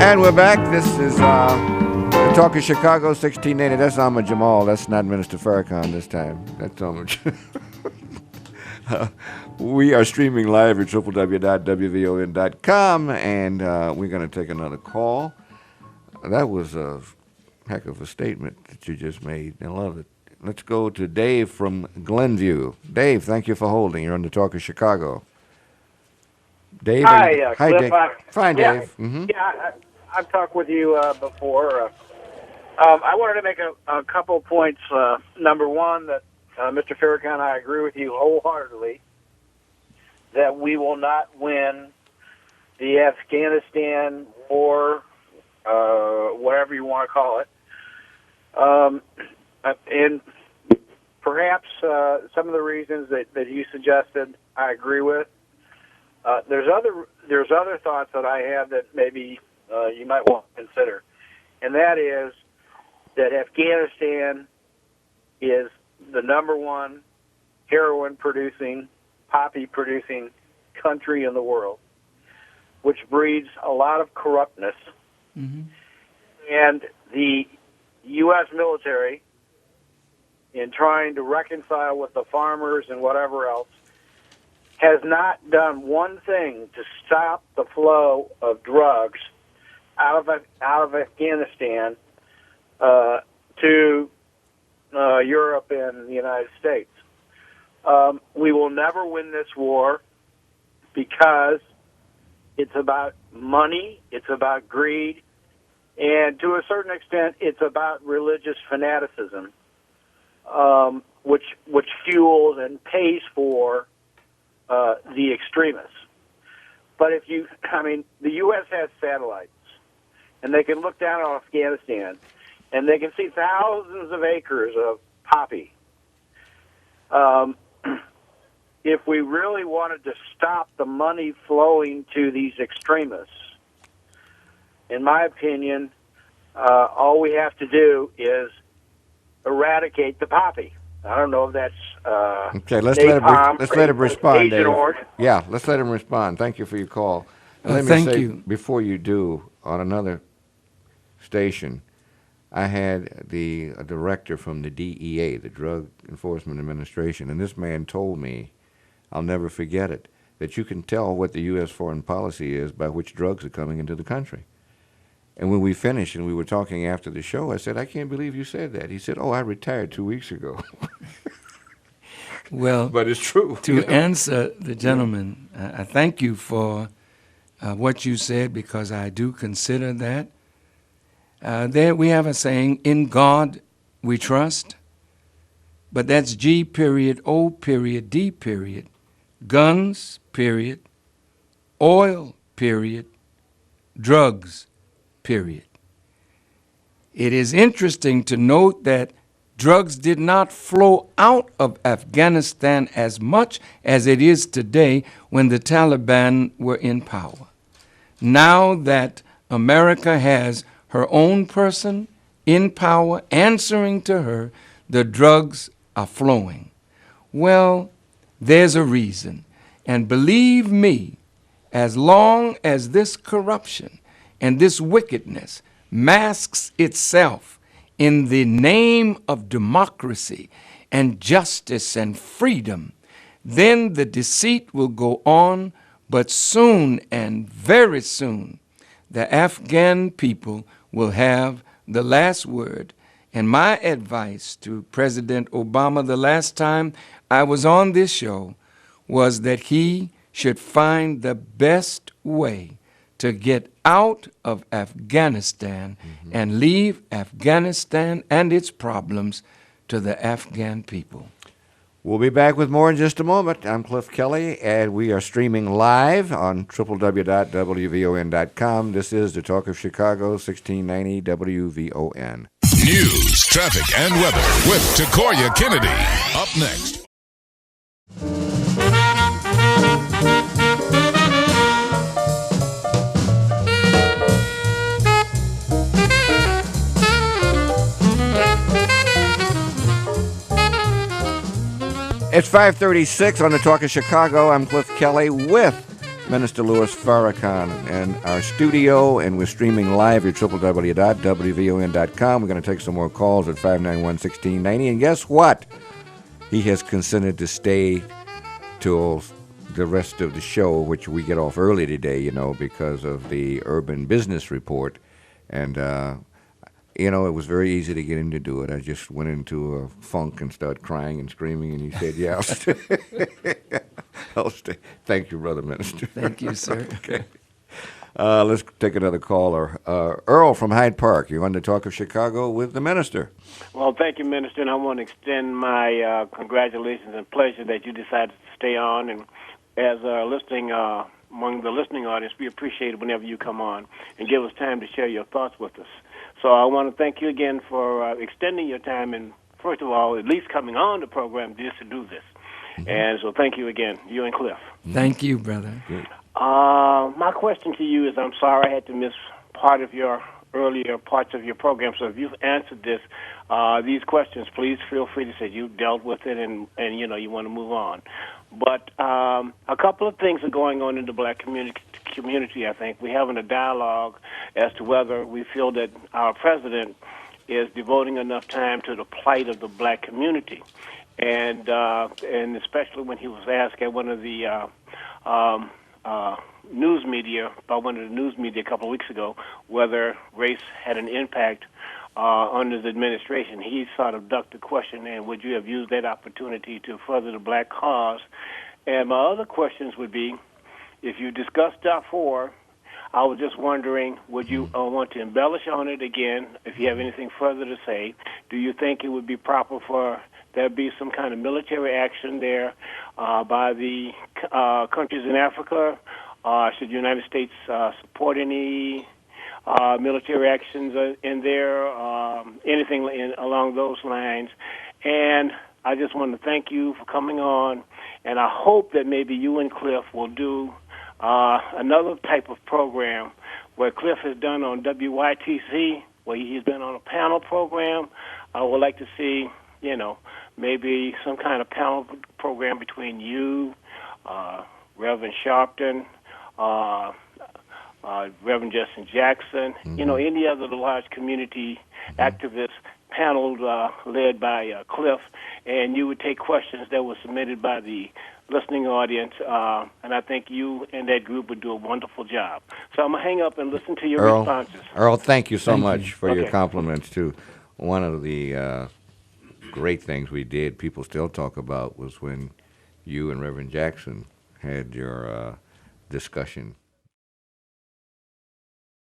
And we're back. This is the Talk of Chicago, 1680. That's Ahmad Jamal. That's not Minister Farrakhan this time. That's Ahmad. We are streaming live at www.wvon.com, and we're going to take another call. That was a heck of a statement that you just made. I love it. Let's go to Dave from Glenview. Dave, thank you for holding. You're on the Talk of Chicago. Dave. Hi, hi, Cliff. Dave. Fine, Yeah, Dave. Mm-hmm. yeah, I've talked with you before. I wanted to make a couple points. Number one, that Mr. Farrakhan, I agree with you wholeheartedly that we will not win the Afghanistan war, whatever you want to call it. And perhaps some of the reasons that you suggested, I agree with. There's other thoughts that I have that maybe you might want to consider, and that is that Afghanistan is the number one heroin-producing, poppy-producing country in the world, which breeds a lot of corruptness. Mm-hmm. And the U.S. military, in trying to reconcile with the farmers and whatever else, has not done one thing to stop the flow of drugs out of Afghanistan to Europe and the United States. We will never win this war because it's about money, it's about greed, and to a certain extent, it's about religious fanaticism, which fuels and pays for the extremists. But the U.S. has satellites, and they can look down on Afghanistan, and they can see thousands of acres of poppy. If we really wanted to stop the money flowing to these extremists, in my opinion, all we have to do is eradicate the poppy. I don't know if that's okay. Let's let him respond, Dave. Yeah, let's let him respond. Thank you for your call. And let me say, before you do, on another station, I had the director from the DEA, the Drug Enforcement Administration, and this man told me, I'll never forget it, that you can tell what the U.S. foreign policy is by which drugs are coming into the country. And when we finished and we were talking after the show, I said, I can't believe you said that. He said, I retired 2 weeks ago. Well, but it's true. To answer the gentleman, I thank you for what you said, because I do consider that. There we have a saying, in God we trust, but that's G period, O period, D period, guns period, oil period, drugs period. It is interesting to note that drugs did not flow out of Afghanistan as much as it is today when the Taliban were in power. Now that America has her own person in power answering to her, the drugs are flowing. Well, there's a reason. And believe me, as long as this corruption and this wickedness masks itself in the name of democracy and justice and freedom, then the deceit will go on, but soon and very soon, the Afghan people will have the last word. And my advice to President Obama the last time I was on this show was that he should find the best way to get out of Afghanistan and leave Afghanistan and its problems to the Afghan people. We'll be back with more in just a moment. I'm Cliff Kelly, and we are streaming live on www.wvon.com. This is the Talk of Chicago, 1690 WVON. News, traffic, and weather with Takoya Kennedy. Up next. It's 5:36 on the Talk of Chicago. I'm Cliff Kelly with Minister Louis Farrakhan in our studio, and we're streaming live at www.wvon.com. We're going to take some more calls at 591-1690. And guess what? He has consented to stay till the rest of the show, which we get off early today, because of the Urban Business Report. And, it was very easy to get him to do it. I just went into a funk and started crying and screaming, and he said, yeah, I'll stay. I'll stay. Thank you, Brother Minister. Thank you, sir. Okay. Let's take another caller. Earl from Hyde Park. You want to talk of Chicago with the minister? Well, thank you, Minister, and I want to extend my congratulations and pleasure that you decided to stay on. And as listening among the listening audience, we appreciate it whenever you come on and give us time to share your thoughts with us. So I want to thank you again for extending your time and, first of all, at least coming on the program just to do this. Mm-hmm. And so thank you again, you and Cliff. Thank you, brother. Good. My question to you is, I'm sorry I had to miss part of your earlier parts of your program, so if you've answered these questions, please feel free to say you've dealt with it and you want to move on. But a couple of things are going on in the black community, I think. We're having a dialogue as to whether we feel that our president is devoting enough time to the plight of the black community. And especially when he was asked at one of the news media a couple of weeks ago whether race had an impact under the administration, he sort of ducked the question, and would you have used that opportunity to further the black cause? And my other questions would be, if you discussed Darfur, I was just wondering, would you want to embellish on it again? If you have anything further to say, do you think it would be proper for there be some kind of military action there by the countries in Africa? Should the United States support any military actions in there, anything along those lines? And I just want to thank you for coming on, and I hope that maybe you and Cliff will do another type of program where Cliff has done on WYTC, where he's been on a panel program. I would like to see, maybe some kind of panel program between you, Reverend Sharpton, Reverend Justin Jackson, any other large community activists, panel led by Cliff, and you would take questions that were submitted by the listening audience, and I think you and that group would do a wonderful job. So I'm going to hang up and listen to your responses. Earl, thank you so much for your compliments, too. One of the great things we did, people still talk about, was when you and Reverend Jackson had your discussion